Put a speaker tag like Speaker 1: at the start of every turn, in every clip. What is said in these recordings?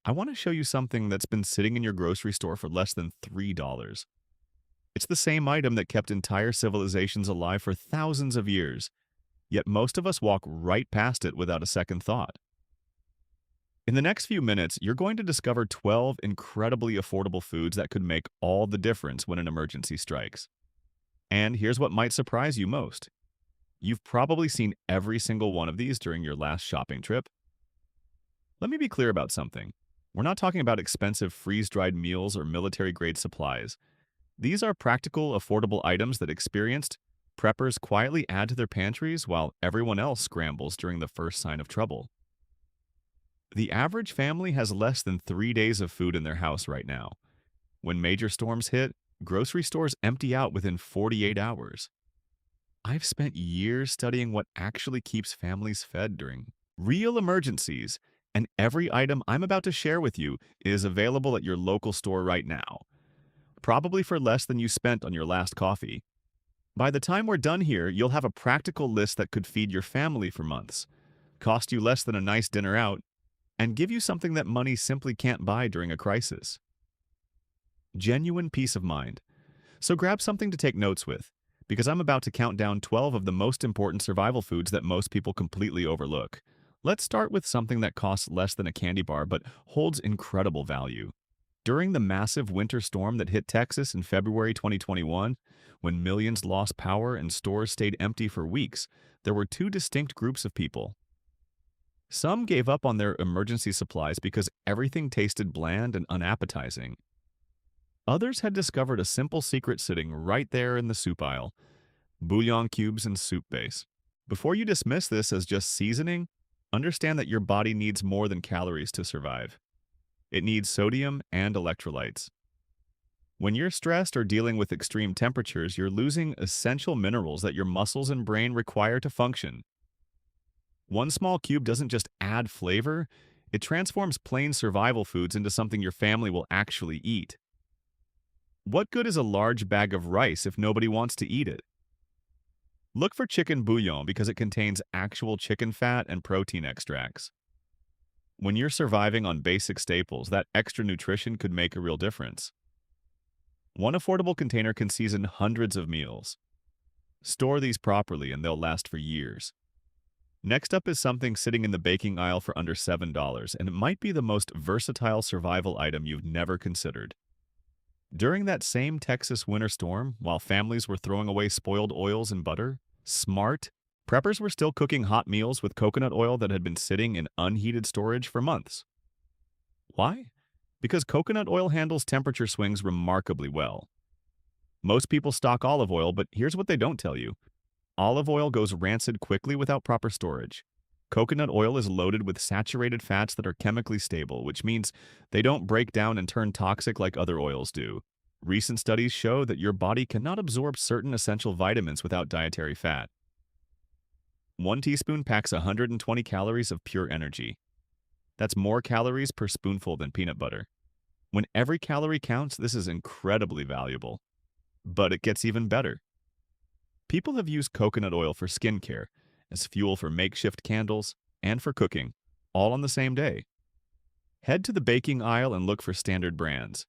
Speaker 1: I want to show you something that's been sitting in your grocery store for less than $3. It's the same item that kept entire civilizations alive for thousands of years, yet most of us walk right past it without a second thought. In the next few minutes, you're going to discover 12 incredibly affordable foods that could make all the difference when an emergency strikes. And here's what might surprise you most. You've probably seen every single one of these during your last shopping trip. Let me be clear about something. We're not talking about expensive freeze-dried meals or military-grade supplies. These are practical, affordable items that experienced preppers quietly add to their pantries while everyone else scrambles during the first sign of trouble. The average family has less than 3 days of food in their house right now. When major storms hit, grocery stores empty out within 48 hours. I've spent years studying what actually keeps families fed during real emergencies, and every item I'm about to share with you is available at your local store right now, probably for less than you spent on your last coffee. By the time we're done here, you'll have a practical list that could feed your family for months, cost you less than a nice dinner out, and give you something that money simply can't buy during a crisis. Genuine peace of mind. So grab something to take notes with, because I'm about to count down 12 of the most important survival foods that most people completely overlook. Let's start with something that costs less than a candy bar but holds incredible value. During the massive winter storm that hit Texas in February 2021, when millions lost power and stores stayed empty for weeks, there were two distinct groups of people. Some gave up on their emergency supplies because everything tasted bland and unappetizing. Others had discovered a simple secret sitting right there in the soup aisle: bouillon cubes and soup base. Before you dismiss this as just seasoning, understand that your body needs more than calories to survive. It needs sodium and electrolytes. When you're stressed or dealing with extreme temperatures, you're losing essential minerals that your muscles and brain require to function. One small cube doesn't just add flavor, it transforms plain survival foods into something your family will actually eat. What good is a large bag of rice if nobody wants to eat it? Look for chicken bouillon because it contains actual chicken fat and protein extracts. When you're surviving on basic staples, that extra nutrition could make a real difference. One affordable container can season hundreds of meals. Store these properly and they'll last for years. Next up is something sitting in the baking aisle for under $7, and it might be the most versatile survival item you've never considered. During that same Texas winter storm, while families were throwing away spoiled oils and butter, smart preppers were still cooking hot meals with coconut oil that had been sitting in unheated storage for months. Why? Because coconut oil handles temperature swings remarkably well. Most people stock olive oil, but here's what they don't tell you. Olive oil goes rancid quickly without proper storage. Coconut oil is loaded with saturated fats that are chemically stable, which means they don't break down and turn toxic like other oils do. Recent studies show that your body cannot absorb certain essential vitamins without dietary fat. 1 teaspoon packs 120 calories of pure energy. That's more calories per spoonful than peanut butter. When every calorie counts, this is incredibly valuable. But it gets even better. People have used coconut oil for skincare, as fuel for makeshift candles, and for cooking, all on the same day. Head to the baking aisle and look for standard brands.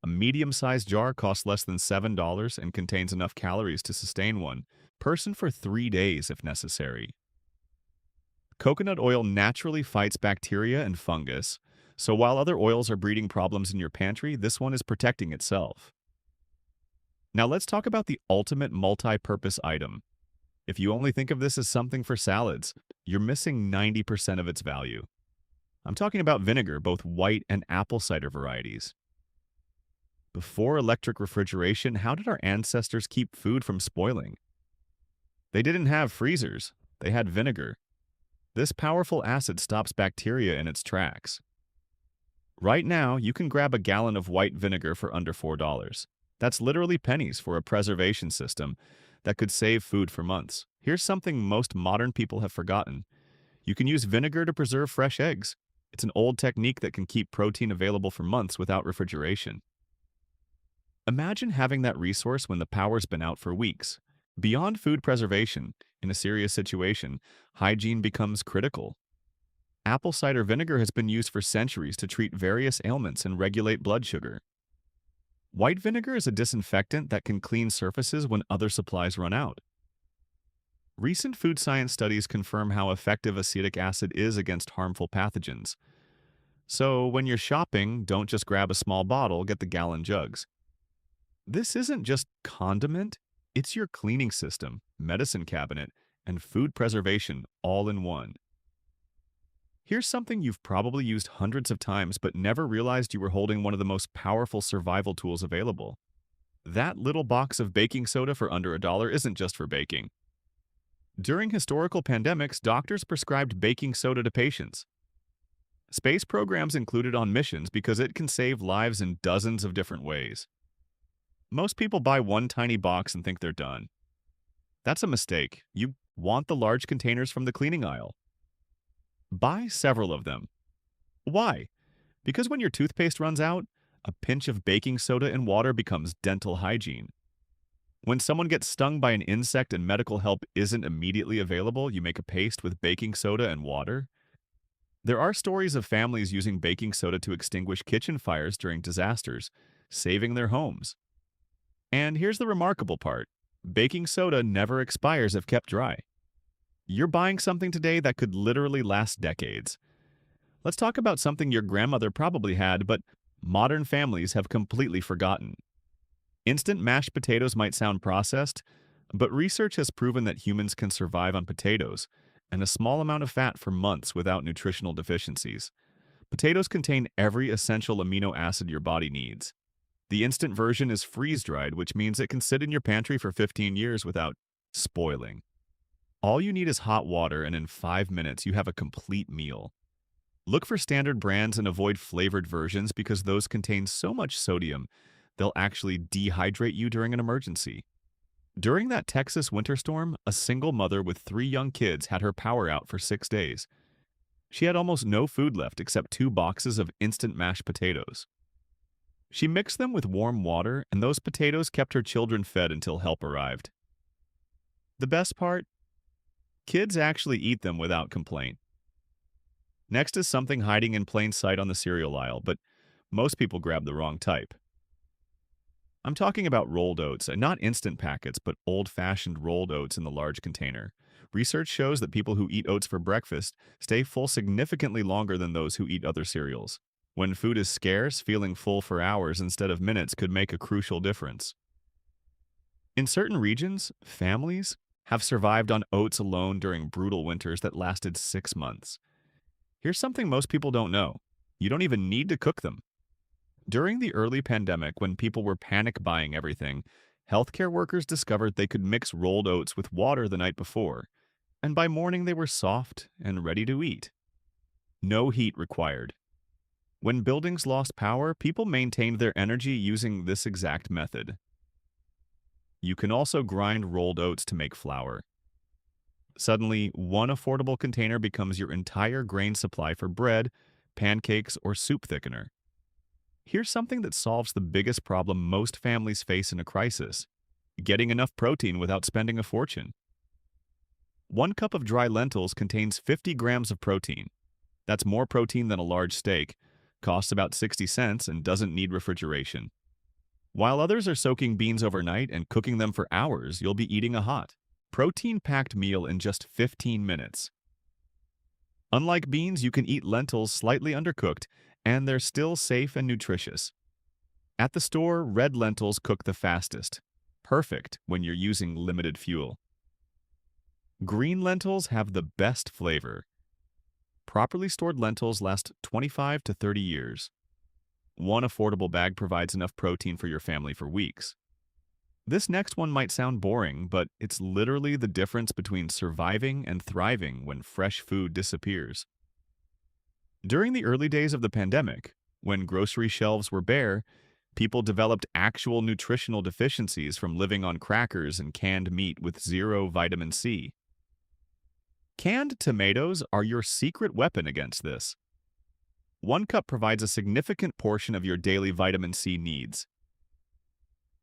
Speaker 1: A medium-sized jar costs less than $7 and contains enough calories to sustain one person for 3 days if necessary. Coconut oil naturally fights bacteria and fungus, so while other oils are breeding problems in your pantry, this one is protecting itself. Now let's talk about the ultimate multi-purpose item. If you only think of this as something for salads, you're missing 90% of its value. I'm talking about vinegar, both white and apple cider varieties. Before electric refrigeration, how did our ancestors keep food from spoiling? They didn't have freezers, they had vinegar. This powerful acid stops bacteria in its tracks. Right now, you can grab a gallon of white vinegar for under $4. That's literally pennies for a preservation system that could save food for months. Here's something most modern people have forgotten. You can use vinegar to preserve fresh eggs. It's an old technique that can keep protein available for months without refrigeration. Imagine having that resource when the power's been out for weeks. Beyond food preservation, in a serious situation, hygiene becomes critical. Apple cider vinegar has been used for centuries to treat various ailments and regulate blood sugar. White vinegar is a disinfectant that can clean surfaces when other supplies run out. Recent food science studies confirm how effective acetic acid is against harmful pathogens. So, when you're shopping, don't just grab a small bottle, get the gallon jugs. This isn't just condiment, it's your cleaning system, medicine cabinet, and food preservation all in one. Here's something you've probably used hundreds of times but never realized you were holding one of the most powerful survival tools available. That little box of baking soda for under $1 isn't just for baking. During historical pandemics, doctors prescribed baking soda to patients. Space programs included on missions because it can save lives in dozens of different ways. Most people buy one tiny box and think they're done. That's a mistake. You want the large containers from the cleaning aisle. Buy several of them. Why? Because when your toothpaste runs out, a pinch of baking soda and water becomes dental hygiene. When someone gets stung by an insect and medical help isn't immediately available, you make a paste with baking soda and water. There are stories of families using baking soda to extinguish kitchen fires during disasters, saving their homes. And here's the remarkable part. Baking soda never expires if kept dry. You're buying something today that could literally last decades. Let's talk about something your grandmother probably had, but modern families have completely forgotten. Instant mashed potatoes might sound processed, but research has proven that humans can survive on potatoes and a small amount of fat for months without nutritional deficiencies. Potatoes contain every essential amino acid your body needs. The instant version is freeze-dried, which means it can sit in your pantry for 15 years without spoiling. All you need is hot water, and in 5 minutes you have a complete meal. Look for standard brands and avoid flavored versions because those contain so much sodium, they'll actually dehydrate you during an emergency. During that Texas winter storm, a single mother with 3 young kids had her power out for 6 days. She had almost no food left except 2 boxes of instant mashed potatoes. She mixed them with warm water, and those potatoes kept her children fed until help arrived. The best part? Kids actually eat them without complaint. Next is something hiding in plain sight on the cereal aisle, but most people grab the wrong type. I'm talking about rolled oats, and not instant packets, but old-fashioned rolled oats in the large container. Research shows that people who eat oats for breakfast stay full significantly longer than those who eat other cereals. When food is scarce, feeling full for hours instead of minutes could make a crucial difference. In certain regions, families have survived on oats alone during brutal winters that lasted 6 months. Here's something most people don't know. You don't even need to cook them. During the early pandemic, when people were panic buying everything, healthcare workers discovered they could mix rolled oats with water the night before, and by morning they were soft and ready to eat. No heat required. When buildings lost power, people maintained their energy using this exact method. You can also grind rolled oats to make flour. Suddenly, one affordable container becomes your entire grain supply for bread, pancakes, or soup thickener. Here's something that solves the biggest problem most families face in a crisis: getting enough protein without spending a fortune. 1 cup of dry lentils contains 50 grams of protein. That's more protein than a large steak, costs about 60 cents, and doesn't need refrigeration. While others are soaking beans overnight and cooking them for hours, you'll be eating a hot, protein-packed meal in just 15 minutes. Unlike beans, you can eat lentils slightly undercooked, and they're still safe and nutritious. At the store, red lentils cook the fastest. Perfect when you're using limited fuel. Green lentils have the best flavor. Properly stored lentils last 25 to 30 years. 1 affordable bag provides enough protein for your family for weeks. This next one might sound boring, but it's literally the difference between surviving and thriving when fresh food disappears. During the early days of the pandemic, when grocery shelves were bare, people developed actual nutritional deficiencies from living on crackers and canned meat with 0 vitamin C. Canned tomatoes are your secret weapon against this. 1 cup provides a significant portion of your daily vitamin C needs.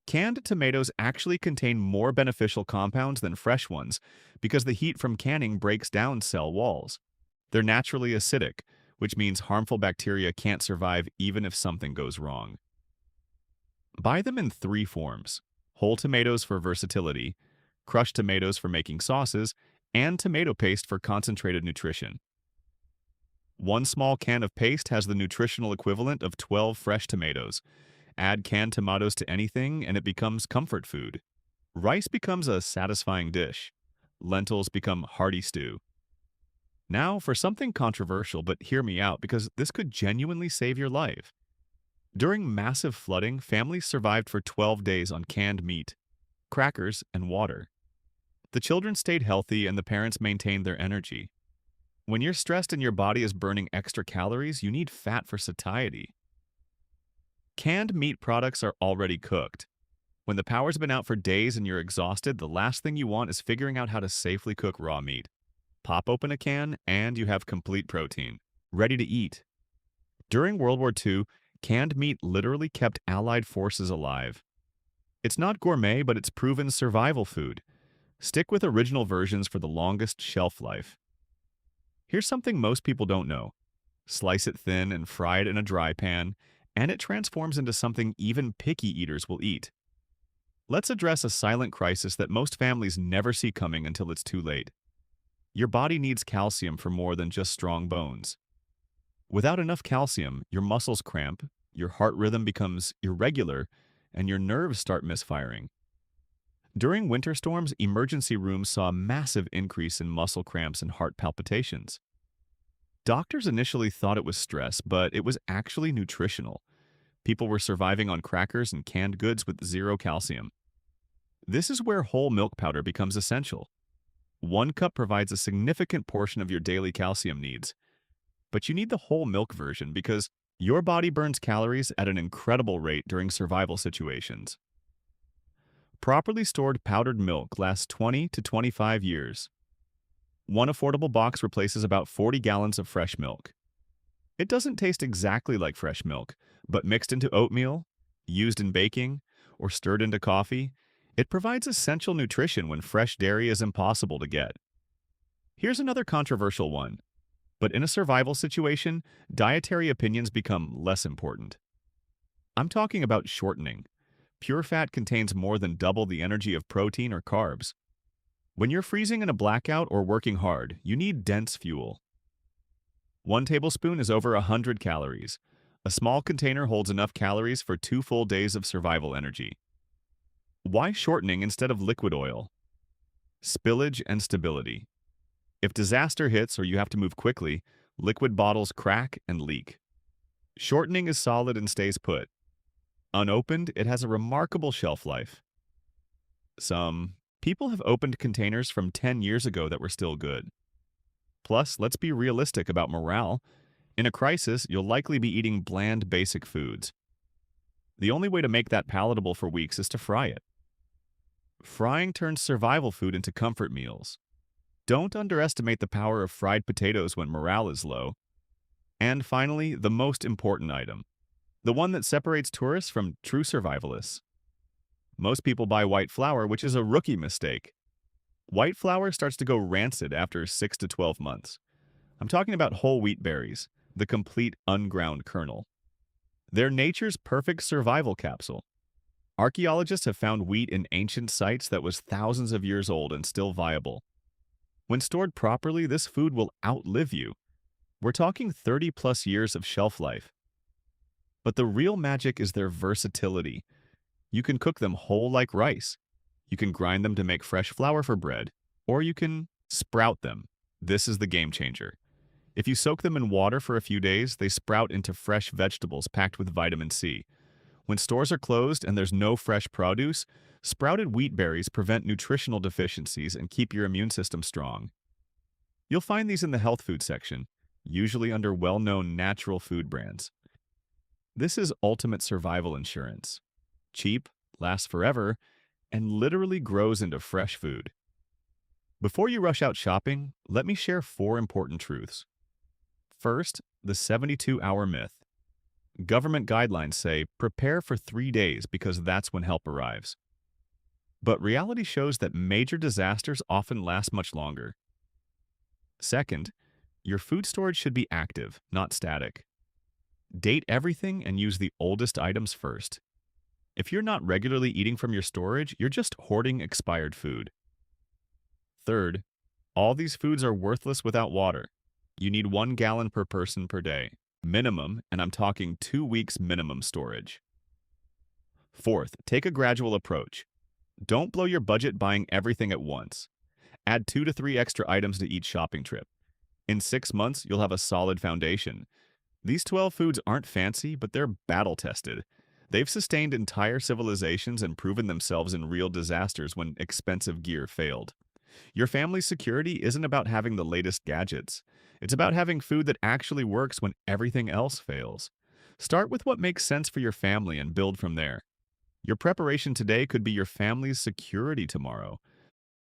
Speaker 1: Canned tomatoes actually contain more beneficial compounds than fresh ones because the heat from canning breaks down cell walls. They're naturally acidic, which means harmful bacteria can't survive even if something goes wrong. Buy them in three forms: whole tomatoes for versatility, crushed tomatoes for making sauces, and tomato paste for concentrated nutrition. One small can of paste has the nutritional equivalent of 12 fresh tomatoes. Add canned tomatoes to anything and it becomes comfort food. Rice becomes a satisfying dish. Lentils become hearty stew. Now for something controversial, but hear me out because this could genuinely save your life. During massive flooding, families survived for 12 days on canned meat, crackers, and water. The children stayed healthy and the parents maintained their energy. When you're stressed and your body is burning extra calories, you need fat for satiety. Canned meat products are already cooked. When the power's been out for days and you're exhausted, the last thing you want is figuring out how to safely cook raw meat. Pop open a can, and you have complete protein, ready to eat. During World War II, canned meat literally kept Allied forces alive. It's not gourmet, but it's proven survival food. Stick with original versions for the longest shelf life. Here's something most people don't know. Slice it thin and fry it in a dry pan, and it transforms into something even picky eaters will eat. Let's address a silent crisis that most families never see coming until it's too late. Your body needs calcium for more than just strong bones. Without enough calcium, your muscles cramp, your heart rhythm becomes irregular, and your nerves start misfiring. During winter storms, emergency rooms saw a massive increase in muscle cramps and heart palpitations. Doctors initially thought it was stress, but it was actually nutritional. People were surviving on crackers and canned goods with zero calcium. This is where whole milk powder becomes essential. 1 cup provides a significant portion of your daily calcium needs. But you need the whole milk version because your body burns calories at an incredible rate during survival situations. Properly stored powdered milk lasts 20 to 25 years. One affordable box replaces about 40 gallons of fresh milk. It doesn't taste exactly like fresh milk, but mixed into oatmeal, used in baking, or stirred into coffee, it provides essential nutrition when fresh dairy is impossible to get. Here's another controversial one. But in a survival situation, dietary opinions become less important. I'm talking about shortening. Pure fat contains more than double the energy of protein or carbs. When you're freezing in a blackout or working hard, you need dense fuel. 1 tablespoon is over 100 calories. A small container holds enough calories for 2 full days of survival energy. Why shortening instead of liquid oil? Spillage and stability. If disaster hits or you have to move quickly, liquid bottles crack and leak. Shortening is solid and stays put. Unopened, it has a remarkable shelf life. Some people have opened containers from 10 years ago that were still good. Plus, let's be realistic about morale. In a crisis, you'll likely be eating bland, basic foods. The only way to make that palatable for weeks is to fry it. Frying turns survival food into comfort meals. Don't underestimate the power of fried potatoes when morale is low. And finally, the most important item. The one that separates tourists from true survivalists. Most people buy white flour, which is a rookie mistake. White flour starts to go rancid after 6 to 12 months. I'm talking about whole wheat berries, the complete unground kernel. They're nature's perfect survival capsule. Archaeologists have found wheat in ancient sites that was thousands of years old and still viable. When stored properly, this food will outlive you. We're talking 30+ years of shelf life. But the real magic is their versatility. You can cook them whole like rice. You can grind them to make fresh flour for bread, or you can sprout them. This is the game changer. If you soak them in water for a few days, they sprout into fresh vegetables packed with vitamin C. When stores are closed and there's no fresh produce, sprouted wheat berries prevent nutritional deficiencies and keep your immune system strong. You'll find these in the health food section, usually under well-known natural food brands. This is ultimate survival insurance. Cheap, lasts forever, and literally grows into fresh food. Before you rush out shopping, let me share 4 important truths. First, the 72-hour myth. Government guidelines say prepare for 3 days because that's when help arrives. But reality shows that major disasters often last much longer. Second, Your food storage should be active, not static. Date everything and use the oldest items first. If you're not regularly eating from your storage, you're just hoarding expired food. Third, all these foods are worthless without water. You need 1 gallon per person per day. Minimum, and I'm talking 2 weeks minimum storage. Fourth, take a gradual approach. Don't blow your budget buying everything at once. Add 2 to 3 extra items to each shopping trip. In 6 months, you'll have a solid foundation. These 12 foods aren't fancy, but they're battle-tested. They've sustained entire civilizations and proven themselves in real disasters when expensive gear failed. Your family's security isn't about having the latest gadgets. It's about having food that actually works when everything else fails. Start with what makes sense for your family and build from there. Your preparation today could be your family's security tomorrow.